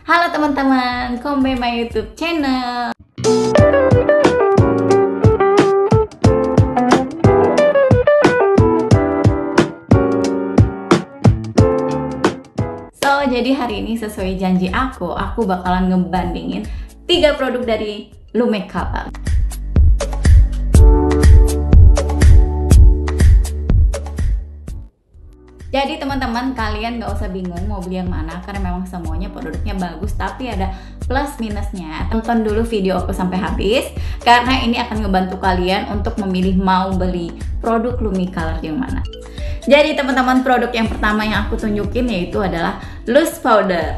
Halo teman-teman, come my YouTube channel. Jadi hari ini sesuai janji aku bakalan ngebandingin 3 produk dari Lumecapa. Jadi teman-teman, kalian gak usah bingung mau beli yang mana karena memang semuanya produknya bagus, tapi ada plus minusnya. Tonton dulu video aku sampai habis karena ini akan ngebantu kalian untuk memilih mau beli produk Lumicolor yang mana. Jadi teman-teman, produk yang pertama yang aku tunjukin yaitu adalah loose powder.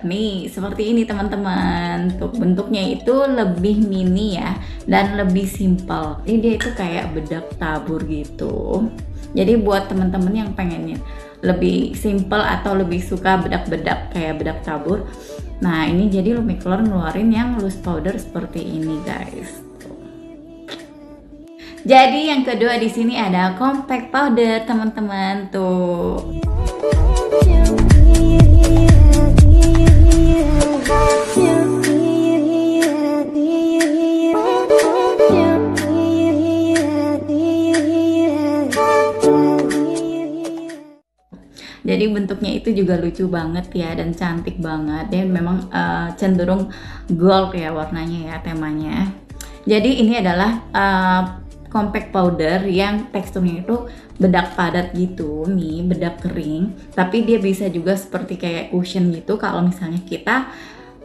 Nih, seperti ini teman-teman. Tuh, bentuknya itu lebih mini ya dan lebih simpel. Ini dia itu kayak bedak tabur gitu. Jadi buat teman-teman yang pengennya lebih simple atau lebih suka bedak-bedak kayak bedak tabur, nah ini jadi Lumicolor ngeluarin yang loose powder seperti ini guys. Jadi yang kedua di sini ada compact powder teman-teman tuh. Jadi bentuknya itu juga lucu banget ya dan cantik banget, dan memang cenderung gold ya warnanya ya, temanya. Jadi ini adalah compact powder yang teksturnya itu bedak padat gitu nih, bedak kering, tapi dia bisa juga seperti kayak cushion gitu kalau misalnya kita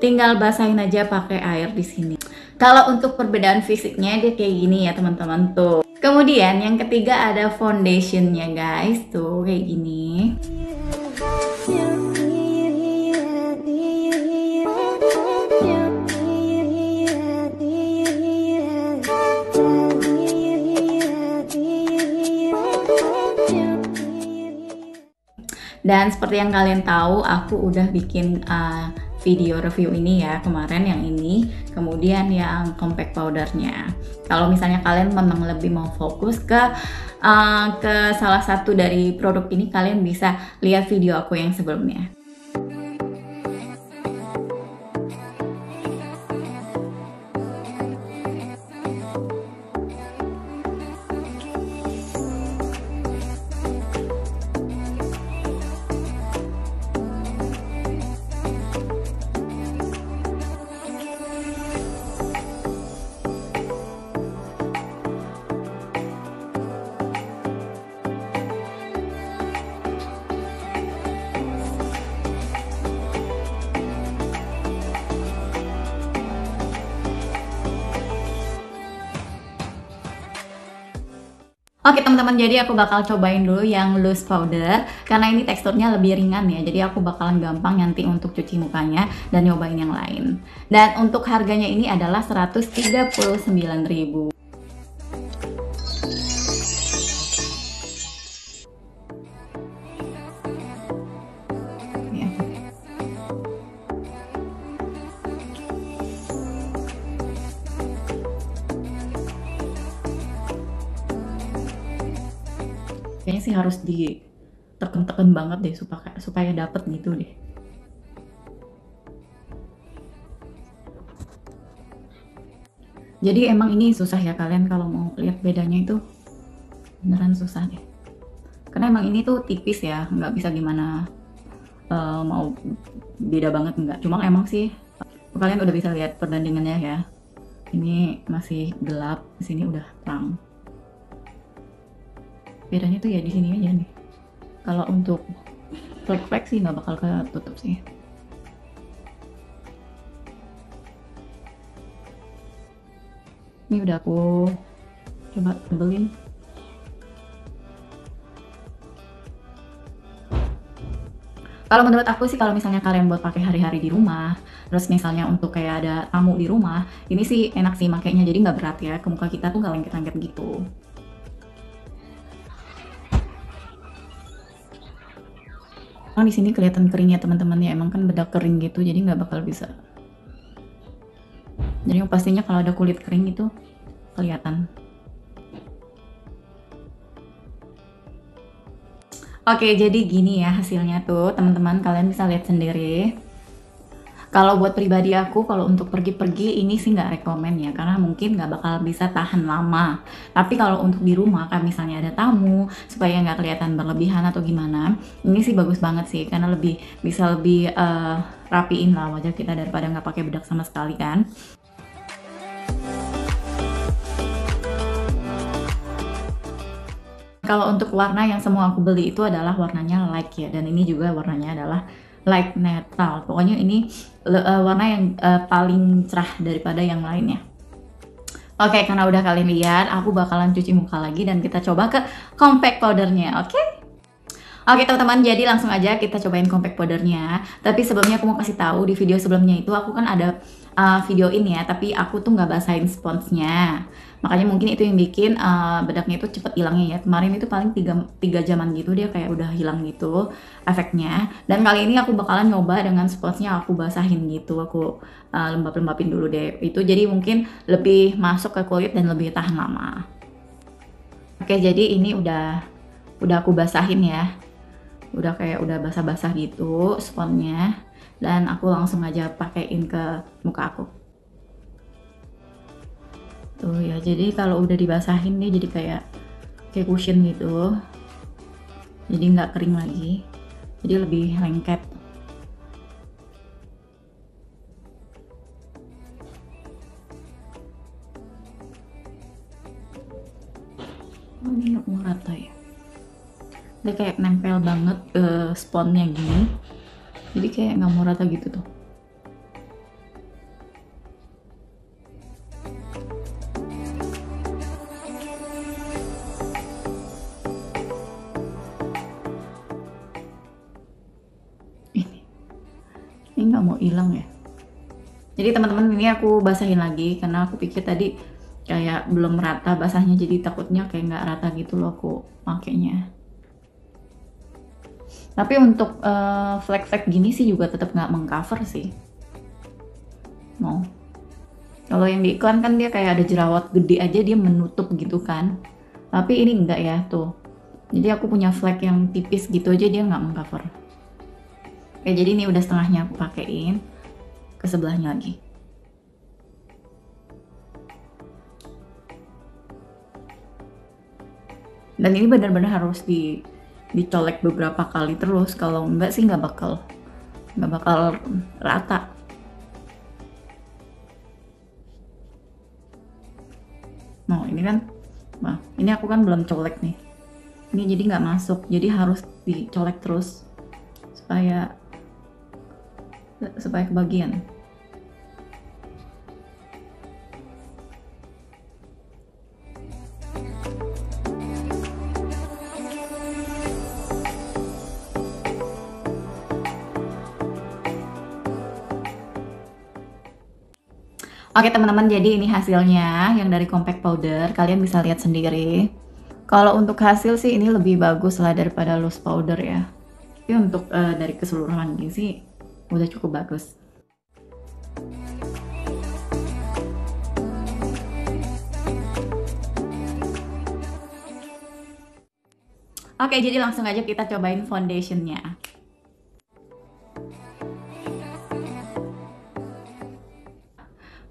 tinggal basahin aja pakai air di sini. Kalau untuk perbedaan fisiknya dia kayak gini ya teman-teman tuh. Kemudian yang ketiga ada foundationnya guys, tuh kayak gini. Dan seperti yang kalian tahu, aku udah bikin video review ini ya kemarin, yang ini, kemudian yang compact powdernya. Kalau misalnya kalian memang lebih mau fokus ke salah satu dari produk ini, kalian bisa lihat video aku yang sebelumnya. Oke teman-teman, jadi aku bakal cobain dulu yang loose powder karena ini teksturnya lebih ringan ya, jadi aku bakalan gampang nanti untuk cuci mukanya dan nyobain yang lain. Dan untuk harganya ini adalah 139.000. Kayaknya sih harus diteken-teken banget deh supaya dapet gitu deh. Jadi emang ini susah ya kalian kalau mau lihat bedanya, itu beneran susah deh. Karena emang ini tuh tipis ya, nggak bisa gimana mau beda banget enggak. Cuma emang sih kalian udah bisa lihat perbandingannya ya. Ini masih gelap, di sini udah terang. Bedanya tuh ya di sini aja nih. Kalau untuk flek sih nggak bakal ketutup sih. Ini udah aku coba tebelin. Kalau menurut aku sih, kalau misalnya kalian buat pakai hari-hari di rumah, terus misalnya untuk kayak ada tamu di rumah, ini sih enak sih makainya, jadi nggak berat ya ke muka kita tuh, nggak lengket-lengket gitu. Di sini kelihatan keringnya teman-teman ya, emang kan bedak kering gitu, jadi nggak bakal bisa Jadi yang pastinya kalau ada kulit kering itu kelihatan. Oke, jadi gini ya hasilnya tuh, teman-teman, kalian bisa lihat sendiri. Kalau buat pribadi aku, kalau untuk pergi-pergi ini sih nggak rekomen ya, karena mungkin nggak bakal bisa tahan lama. Tapi kalau untuk di rumah, kan misalnya ada tamu, supaya nggak kelihatan berlebihan atau gimana, ini sih bagus banget sih, karena bisa lebih rapiin lah wajah kita daripada nggak pakai bedak sama sekali kan. Kalau untuk warna yang semua aku beli itu adalah warnanya light ya, dan ini juga warnanya adalah light neutral. Pokoknya ini warna yang paling cerah daripada yang lainnya. Oke, karena udah kalian lihat, aku bakalan cuci muka lagi dan kita coba ke compact powdernya, oke? Oke teman-teman, jadi langsung aja kita cobain compact powdernya. Tapi sebelumnya aku mau kasih tahu, di video sebelumnya itu aku kan ada video ini ya, tapi aku tuh nggak basahin sponsnya. Makanya mungkin itu yang bikin bedaknya itu cepet hilangnya ya. Kemarin itu paling 3 jaman gitu dia kayak udah hilang gitu efeknya. Dan kali ini aku bakalan nyoba dengan sponsnya aku basahin gitu. Aku lembab-lembapin dulu deh. Itu jadi mungkin lebih masuk ke kulit dan lebih tahan lama. Oke, jadi ini udah aku basahin ya. Udah kayak udah basah-basah gitu sponnya, dan aku langsung aja pakein ke muka aku. Tuh ya, jadi kalau udah dibasahin dia jadi kayak cushion gitu, jadi nggak kering lagi, jadi lebih lengket. Oh, ini nggak mau rata ya, dia kayak nempel banget ke sponnya gini, jadi kayak nggak mau rata gitu tuh. Ini nggak mau hilang ya. Jadi teman-teman, ini aku basahin lagi karena aku pikir tadi kayak belum rata basahnya, jadi takutnya kayak nggak rata gitu loh aku makainya. Tapi untuk flek-flek gini sih juga tetap nggak mengcover sih. Mau. Kalau yang di iklan kan dia kayak ada jerawat gede aja dia menutup gitu kan. Tapi ini enggak ya tuh. Jadi aku punya flek yang tipis gitu aja dia nggak mengcover. Oke, jadi ini udah setengahnya aku pakein ke sebelahnya lagi. Dan ini benar-benar harus dicolek beberapa kali terus, kalau enggak sih nggak bakal rata. Nah ini kan, nah ini aku kan belum colek nih, ini jadi nggak masuk, jadi harus dicolek terus supaya kebagian. Oke teman-teman, jadi ini hasilnya yang dari compact powder, kalian bisa lihat sendiri. Kalau untuk hasil sih ini lebih bagus lah daripada loose powder ya. Tapi untuk dari keseluruhan ini sih udah cukup bagus. Oke, jadi langsung aja kita cobain foundationnya.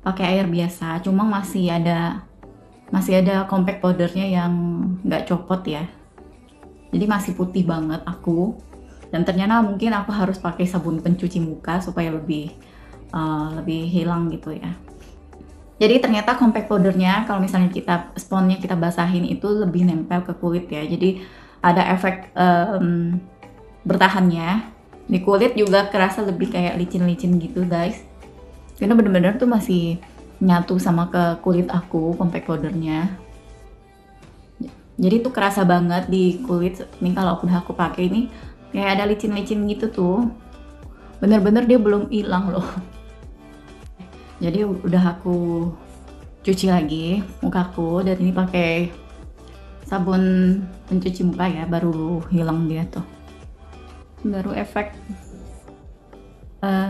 Pakai air biasa, cuma masih ada compact powdernya yang nggak copot ya. Jadi masih putih banget aku. Dan ternyata mungkin aku harus pakai sabun pencuci muka supaya lebih hilang gitu ya. Jadi ternyata compact powdernya kalau misalnya sponnya kita basahin itu lebih nempel ke kulit ya. Jadi ada efek bertahannya. Di kulit juga kerasa lebih kayak licin-licin gitu guys. Karena bener-bener tuh masih nyatu sama ke kulit aku compact powdernya. Jadi tuh kerasa banget di kulit. Nih kalau udah aku pakai ini kayak ada licin-licin gitu tuh. Bener-bener dia belum hilang loh. Jadi udah aku cuci lagi mukaku, dan ini pakai sabun pencuci muka ya, baru hilang dia tuh. Baru efek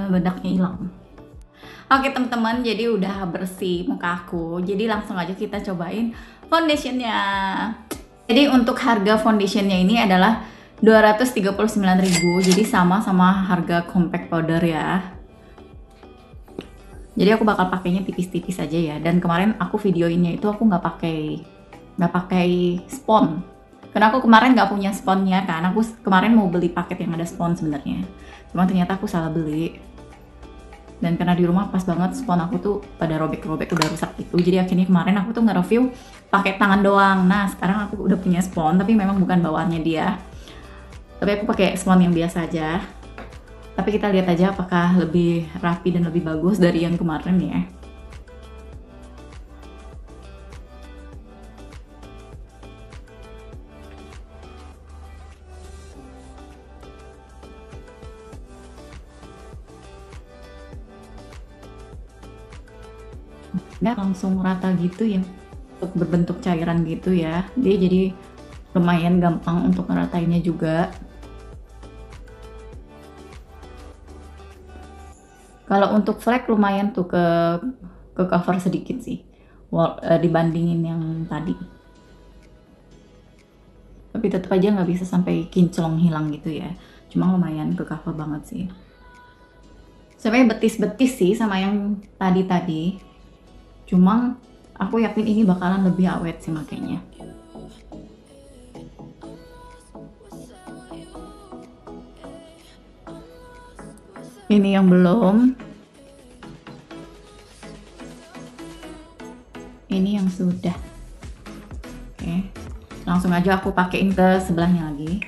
bedaknya hilang. Oke teman-teman, jadi udah bersih muka aku. Jadi langsung aja kita cobain foundationnya. Jadi untuk harga foundationnya ini adalah 239.000, jadi sama harga compact powder ya. Jadi aku bakal pakainya tipis-tipis aja ya. Dan kemarin aku videoinnya itu aku nggak pakai spons. Karena aku kemarin nggak punya sponsnya kan. Aku kemarin mau beli paket yang ada spons sebenarnya. Cuma ternyata aku salah beli. Dan karena di rumah pas banget spons aku tuh pada robek-robek, udah rusak gitu. Jadi akhirnya kemarin aku tuh nge-review pakai tangan doang. Nah sekarang aku udah punya spons, tapi memang bukan bawaannya dia. Tapi aku pakai spons yang biasa aja. Tapi kita lihat aja apakah lebih rapi dan lebih bagus dari yang kemarin ya. Nggak langsung rata gitu ya, untuk berbentuk cairan gitu ya. Dia jadi lumayan gampang untuk ngeratainnya juga. Kalau untuk flek lumayan tuh ke cover sedikit sih, dibandingin yang tadi. Tapi tetap aja nggak bisa sampai kinclong hilang gitu ya. Cuma lumayan ke cover banget sih. Sebenarnya betis-betis sih sama yang tadi. Cuma aku yakin ini bakalan lebih awet sih makanya. Ini yang belum. Ini yang sudah. Oke. Langsung aja aku pakein ke sebelahnya lagi.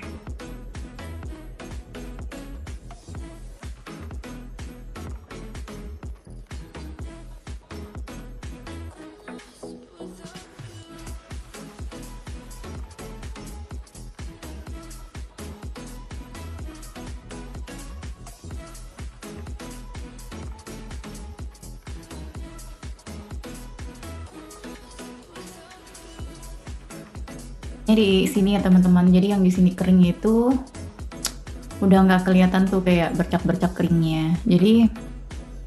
Ini di sini ya teman-teman, jadi yang di sini kering itu udah nggak kelihatan tuh kayak bercak-bercak keringnya. Jadi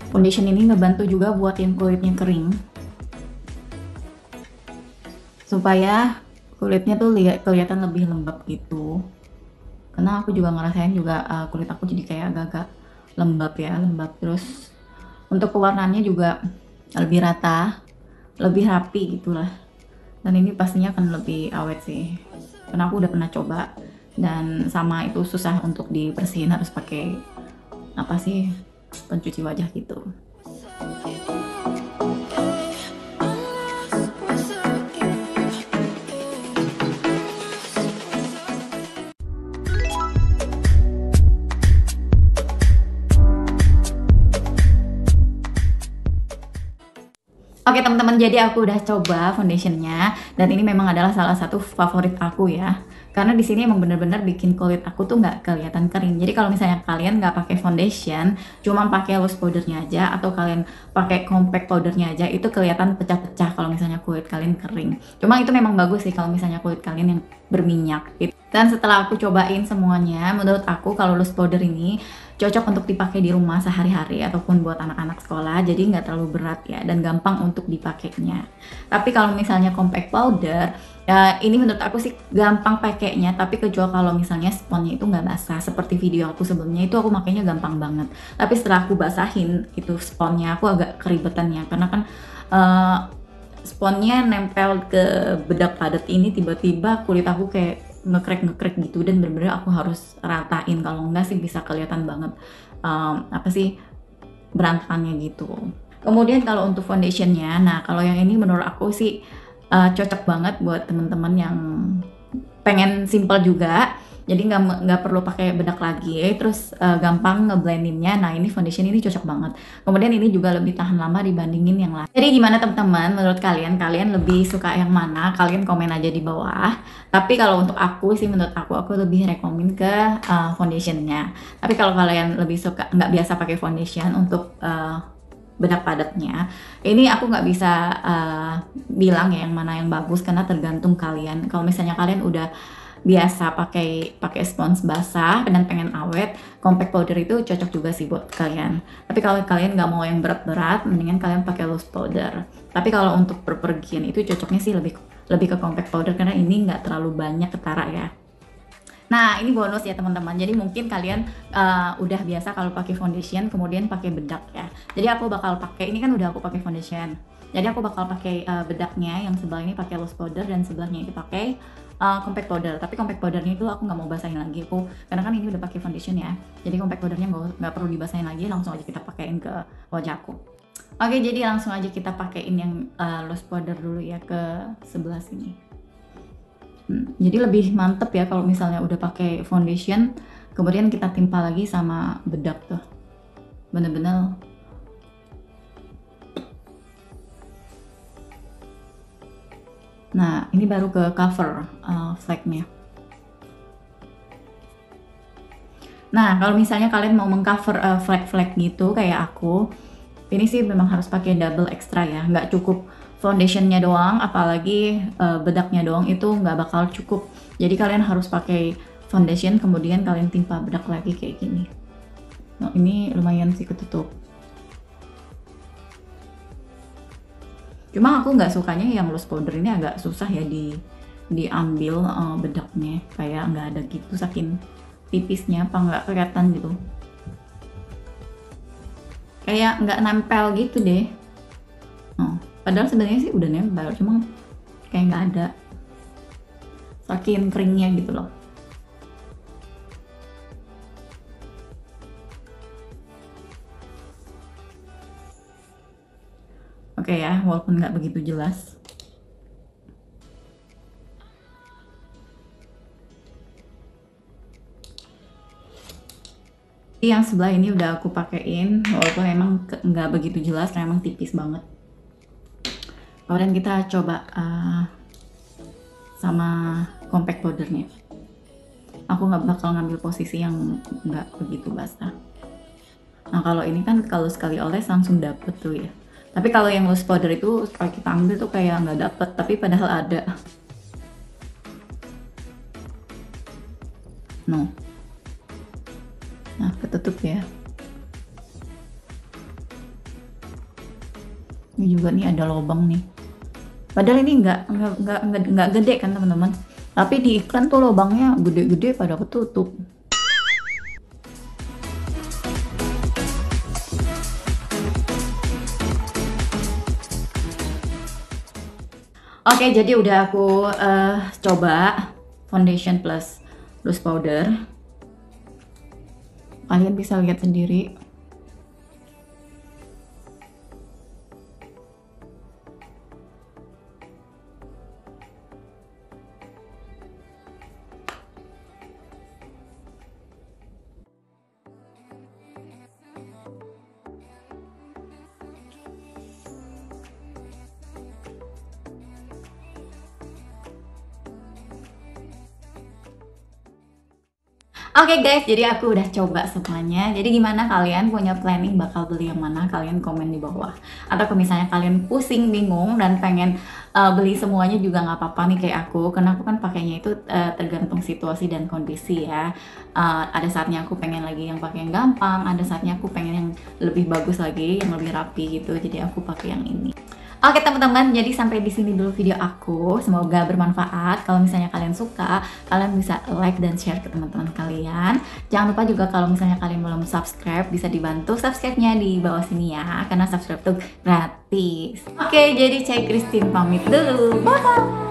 foundation ini ngebantu juga buat yang kulitnya kering, supaya kulitnya tuh kelihatan lebih lembab gitu. Karena aku juga ngerasain juga kulit aku jadi kayak agak-agak lembab. Terus untuk pewarnaannya juga lebih rata, lebih rapi gitulah. Dan ini pastinya akan lebih awet sih, karena aku udah pernah coba. Dan sama itu susah untuk dibersihin, harus pakai apa sih, pencuci wajah gitu. Oke teman-teman, jadi aku udah coba foundationnya dan ini memang adalah salah satu favorit aku ya. Karena di sini emang bener-bener bikin kulit aku tuh nggak kelihatan kering. Jadi kalau misalnya kalian nggak pakai foundation, cuma pakai loose powdernya aja atau kalian pakai compact powdernya aja, itu kelihatan pecah-pecah kalau misalnya kulit kalian kering. Cuma itu memang bagus sih kalau misalnya kulit kalian yang berminyak gitu. Dan setelah aku cobain semuanya, menurut aku kalau loose powder ini cocok untuk dipakai di rumah sehari-hari ataupun buat anak-anak sekolah, jadi nggak terlalu berat ya dan gampang untuk dipakainya. Tapi kalau misalnya compact powder, ya ini menurut aku sih gampang pakainya, tapi kecuali kalau misalnya sponnya itu nggak basah. Seperti video aku sebelumnya itu aku makainya gampang banget. Tapi setelah aku basahin itu sponnya, aku agak keribetan ya, karena kan sponnya nempel ke bedak padat ini, tiba-tiba kulit aku kayak ngekrek gitu dan bener-bener aku harus ratain, kalau enggak sih bisa kelihatan banget apa sih, berantakannya gitu. Kemudian kalau untuk foundationnya, nah kalau yang ini menurut aku sih cocok banget buat temen-temen yang pengen simple juga, jadi nggak perlu pakai bedak lagi, terus gampang ngeblendinnya. Nah ini foundation ini cocok banget. Kemudian ini juga lebih tahan lama dibandingin yang lain. Jadi gimana teman-teman, menurut kalian lebih suka yang mana? Kalian komen aja di bawah. Tapi kalau untuk aku sih, menurut aku lebih rekomen ke foundationnya. Tapi kalau kalian lebih suka nggak biasa pakai foundation untuk bedak padatnya, ini aku nggak bisa bilang ya yang mana yang bagus, karena tergantung kalian. Kalau misalnya kalian udah biasa pakai spons basah dan pengen awet, compact powder itu cocok juga sih buat kalian. Tapi kalau kalian nggak mau yang berat-berat, mendingan kalian pakai loose powder. Tapi kalau untuk perpergian itu cocoknya sih lebih ke compact powder karena ini nggak terlalu banyak ketara ya. Nah, ini bonus ya teman-teman. Jadi mungkin kalian udah biasa kalau pakai foundation kemudian pakai bedak ya. Jadi aku bakal pakai, ini kan udah aku pakai foundation. Jadi aku bakal pakai bedaknya yang sebelah ini pakai loose powder dan sebelahnya itu pakai compact powder. Tapi compact powdernya itu aku nggak mau basahin lagi karena kan ini udah pakai foundation ya. Jadi compact powdernya nggak perlu dibasahin lagi, langsung aja kita pakein ke wajah aku. Oke, jadi langsung aja kita pakein yang loose powder dulu ya ke sebelah sini. Jadi lebih mantep ya kalau misalnya udah pakai foundation kemudian kita timpa lagi sama bedak tuh, bener-bener nah ini baru ke cover flagnya. Nah kalau misalnya kalian mau mengcover flag-flag gitu kayak aku, ini sih memang harus pakai double extra ya, nggak cukup foundationnya doang, apalagi bedaknya doang itu nggak bakal cukup. Jadi kalian harus pakai foundation kemudian kalian timpa bedak lagi kayak gini. Nah ini lumayan sih ketutup. Cuma aku nggak sukanya yang loose powder ini agak susah ya diambil bedaknya, kayak nggak ada gitu saking tipisnya, apa nggak kelihatan gitu, kayak nggak nempel gitu deh. Padahal sebenarnya sih udah nempel, cuma kayak nggak ada, saking keringnya gitu loh. Oke ya, walaupun nggak begitu jelas. Yang sebelah ini udah aku pakein, walaupun emang nggak begitu jelas, emang tipis banget. Kemudian kita coba sama compact powdernya. Aku nggak bakal ngambil posisi yang nggak begitu basah. Nah kalau ini kan kalau sekali oles langsung dapet tuh ya. Tapi kalau yang loose powder itu kalau kita ambil tuh kayak nggak dapet, tapi padahal ada. No. Nah ketutup ya. Ini juga nih ada lubang nih. Padahal ini nggak gede kan teman-teman. Tapi di iklan tuh lubangnya gede-gede pada ketutup. Oke, jadi udah aku coba foundation plus loose powder. Kalian bisa lihat sendiri. Oke guys, jadi aku udah coba semuanya. Jadi gimana kalian punya planning bakal beli yang mana? Kalian komen di bawah. Atau kalau misalnya kalian pusing, bingung, dan pengen beli semuanya juga nggak apa-apa nih kayak aku. Karena aku kan pakainya itu tergantung situasi dan kondisi ya. Ada saatnya aku pengen lagi yang pakai yang gampang, ada saatnya aku pengen yang lebih bagus lagi, yang lebih rapi gitu. Jadi aku pakai yang ini. Oke teman-teman, jadi sampai di sini dulu video aku. Semoga bermanfaat. Kalau misalnya kalian suka, kalian bisa like dan share ke teman-teman kalian. Jangan lupa juga kalau misalnya kalian belum subscribe, bisa dibantu subscribe-nya di bawah sini ya, karena subscribe tuh gratis. Oke, jadi Cai Christine pamit dulu. Bye.